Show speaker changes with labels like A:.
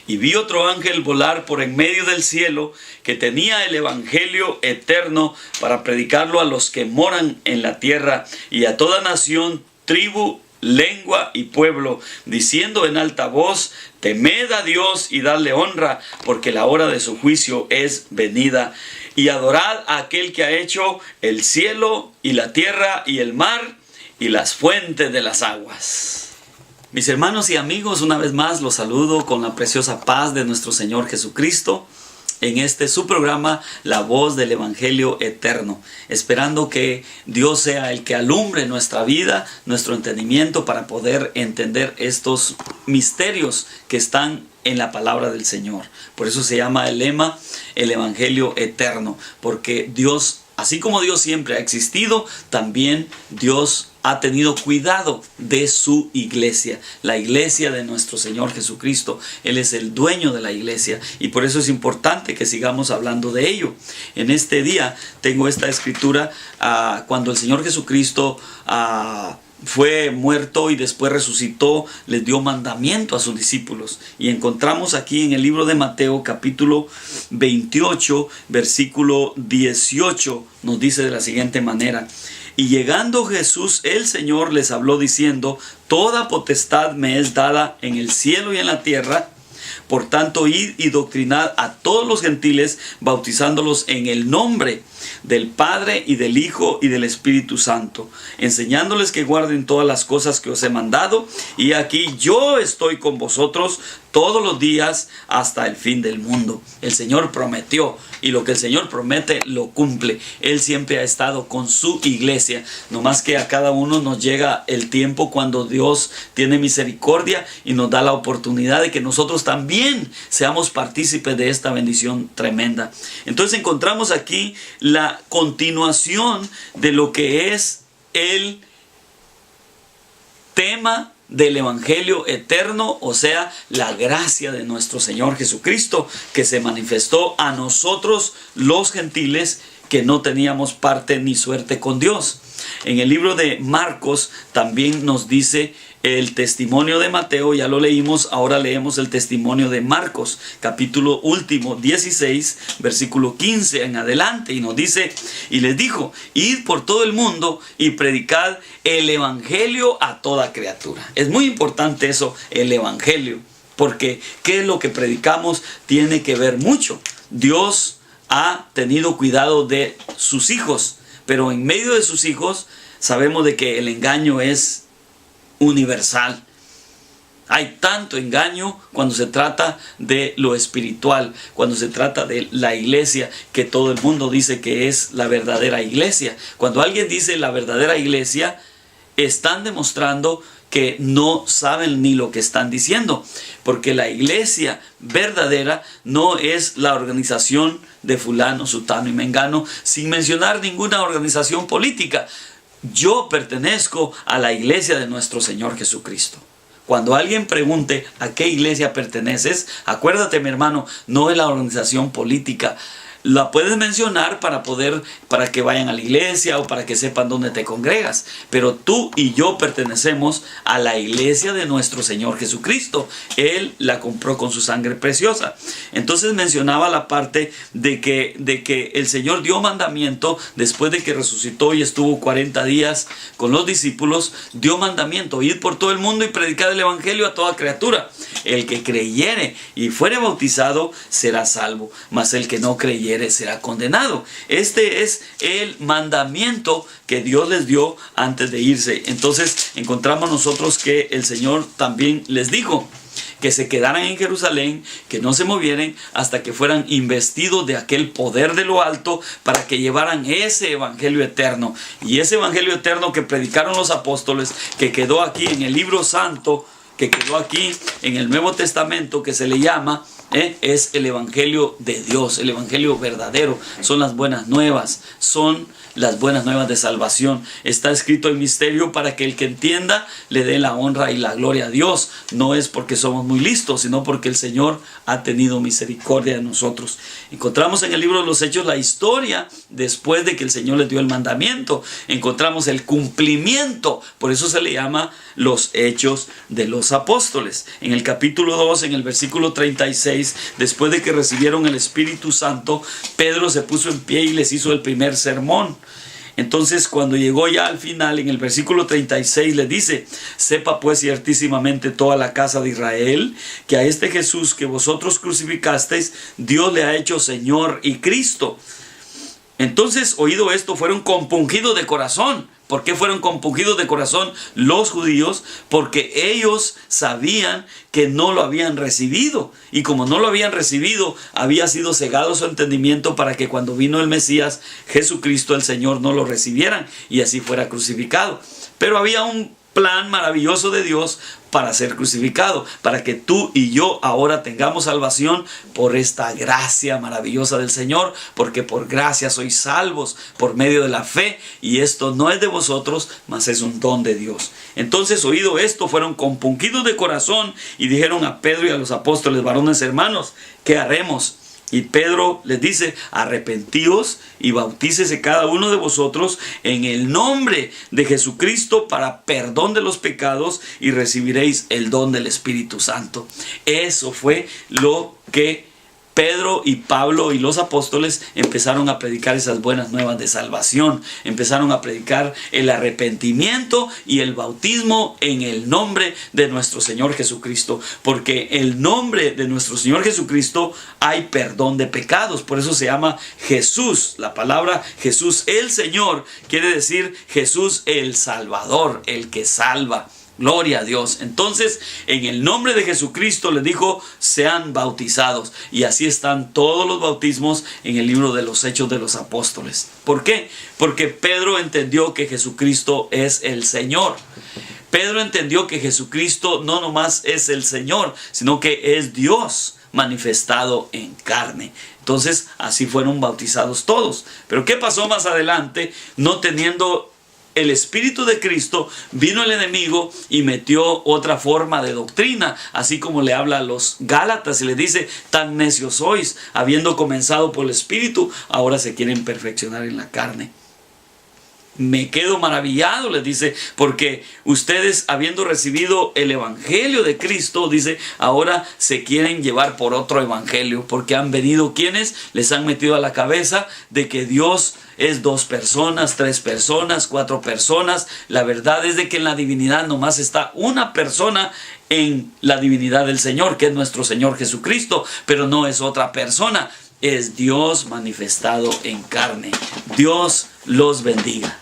A: Y vi otro ángel volar por en medio del cielo, que tenía el evangelio eterno para predicarlo a los que moran en la tierra y a toda nación, tribu, lengua y pueblo, diciendo en alta voz: temed a Dios y dadle honra, porque la hora de su juicio es venida. Y adorad a aquel que ha hecho el cielo y la tierra y el mar y las fuentes de las aguas. Mis hermanos y amigos, una vez más los saludo con la preciosa paz de nuestro Señor Jesucristo en este su programa, La Voz del Evangelio Eterno, esperando que Dios sea el que alumbre nuestra vida, nuestro entendimiento, para poder entender estos misterios que están en la palabra del Señor. Por eso se llama el lema, el Evangelio Eterno, porque Dios, así como Dios siempre ha existido, también Dios ha tenido cuidado de su iglesia, la iglesia de nuestro Señor Jesucristo. Él es el dueño de la iglesia y por eso es importante que sigamos hablando de ello. En este día tengo esta escritura, cuando el Señor Jesucristo fue muerto y después resucitó, les dio mandamiento a sus discípulos. Y encontramos aquí en el libro de Mateo capítulo 28, versículo 18, nos dice de la siguiente manera: y llegando Jesús el Señor les habló diciendo: toda potestad me es dada en el cielo y en la tierra. Por tanto, id y doctrinad a todos los gentiles, bautizándolos en el nombre del Padre y del Hijo y del Espíritu Santo, enseñándoles que guarden todas las cosas que os he mandado. Y aquí yo estoy con vosotros todos los días hasta el fin del mundo. El Señor prometió, y lo que el Señor promete lo cumple. Él siempre ha estado con su iglesia, no más que a cada uno nos llega el tiempo cuando Dios tiene misericordia y nos da la oportunidad de que nosotros también seamos partícipes de esta bendición tremenda. Entonces encontramos aquí la continuación de lo que es el tema del Evangelio Eterno, o sea, la gracia de nuestro Señor Jesucristo, que se manifestó a nosotros los gentiles que no teníamos parte ni suerte con Dios. En el libro de Marcos también nos dice el testimonio de Mateo, ya lo leímos, ahora leemos el testimonio de Marcos, capítulo último 16, versículo 15 en adelante, y nos dice: y les dijo: id por todo el mundo y predicad el evangelio a toda criatura. Es muy importante eso, el evangelio, porque ¿qué es lo que predicamos? Tiene que ver mucho. Dios ha tenido cuidado de sus hijos, pero en medio de sus hijos sabemos de que el engaño es universal. Hay tanto engaño cuando se trata de lo espiritual, cuando se trata de la iglesia, que todo el mundo dice que es la verdadera iglesia. Cuando alguien dice la verdadera iglesia, están demostrando que no saben ni lo que están diciendo, porque la iglesia verdadera no es la organización de fulano, sutano y mengano, sin mencionar ninguna organización política. Yo pertenezco a la iglesia de nuestro Señor Jesucristo. Cuando alguien pregunte a qué iglesia perteneces, acuérdate, mi hermano, no es la organización política. La puedes mencionar para que vayan a la iglesia o para que sepan dónde te congregas. Pero tú y yo pertenecemos a la iglesia de nuestro Señor Jesucristo. Él la compró con su sangre preciosa. Entonces mencionaba la parte de que el Señor dio mandamiento después de que resucitó y estuvo 40 días con los discípulos. Dio mandamiento: id por todo el mundo y predicad el evangelio a toda criatura. El que creyere y fuere bautizado será salvo, mas el que no creyere será condenado. Este es el mandamiento que Dios les dio antes de irse. Entonces encontramos nosotros que el Señor también les dijo que se quedaran en Jerusalén, que no se movieran hasta que fueran investidos de aquel poder de lo alto, para que llevaran ese evangelio eterno. Y ese evangelio eterno que predicaron los apóstoles, que quedó aquí en el libro santo, que quedó aquí en el Nuevo Testamento, que se le llama es el evangelio de Dios, el evangelio verdadero. Son las buenas nuevas, son las buenas nuevas de salvación. Está escrito el misterio para que el que entienda le dé la honra y la gloria a Dios. No es porque somos muy listos, sino porque el Señor ha tenido misericordia de nosotros. Encontramos en el libro de los Hechos la historia después de que el Señor les dio el mandamiento. Encontramos el cumplimiento. Por eso se le llama los Hechos de los Apóstoles. En el capítulo 2, en el versículo 36, después de que recibieron el Espíritu Santo, Pedro se puso en pie y les hizo el primer sermón. Entonces, cuando llegó ya al final, en el versículo 36 le dice: sepa pues ciertísimamente toda la casa de Israel, que a este Jesús que vosotros crucificasteis, Dios le ha hecho Señor y Cristo. Entonces, oído esto, fueron compungidos de corazón. ¿Por qué fueron compungidos de corazón los judíos? Porque ellos sabían que no lo habían recibido. Y como no lo habían recibido, había sido cegado su entendimiento para que cuando vino el Mesías, Jesucristo el Señor, no lo recibieran y así fuera crucificado. Pero había un plan maravilloso de Dios para ser crucificado, para que tú y yo ahora tengamos salvación por esta gracia maravillosa del Señor, porque por gracia sois salvos por medio de la fe, y esto no es de vosotros, mas es un don de Dios. Entonces, oído esto, fueron compungidos de corazón y dijeron a Pedro y a los apóstoles: varones hermanos, ¿qué haremos? Y Pedro les dice: arrepentíos y bautícese cada uno de vosotros en el nombre de Jesucristo para perdón de los pecados y recibiréis el don del Espíritu Santo. Eso fue lo que Pedro y Pablo y los apóstoles empezaron a predicar, esas buenas nuevas de salvación. Empezaron a predicar el arrepentimiento y el bautismo en el nombre de nuestro Señor Jesucristo. Porque en el nombre de nuestro Señor Jesucristo hay perdón de pecados. Por eso se llama Jesús. La palabra Jesús el Señor quiere decir Jesús el Salvador, el que salva. Gloria a Dios. Entonces, en el nombre de Jesucristo les dijo: sean bautizados. Y así están todos los bautismos en el libro de los Hechos de los Apóstoles. ¿Por qué? Porque Pedro entendió que Jesucristo es el Señor. Pedro entendió que Jesucristo no nomás es el Señor, sino que es Dios manifestado en carne. Entonces, así fueron bautizados todos. Pero ¿qué pasó más adelante? No teniendo el Espíritu de Cristo, vino el enemigo y metió otra forma de doctrina, así como le habla a los Gálatas y le dice: tan necios sois, habiendo comenzado por el Espíritu, ahora se quieren perfeccionar en la carne. Me quedo maravillado, les dice, porque ustedes, habiendo recibido el evangelio de Cristo, dice, ahora se quieren llevar por otro evangelio, porque han venido quienes les han metido a la cabeza de que Dios es 2 personas, 3 personas, 4 personas. La verdad es de que en la divinidad nomás está una persona en la divinidad del Señor, que es nuestro Señor Jesucristo, pero no es otra persona, es Dios manifestado en carne. Dios los bendiga.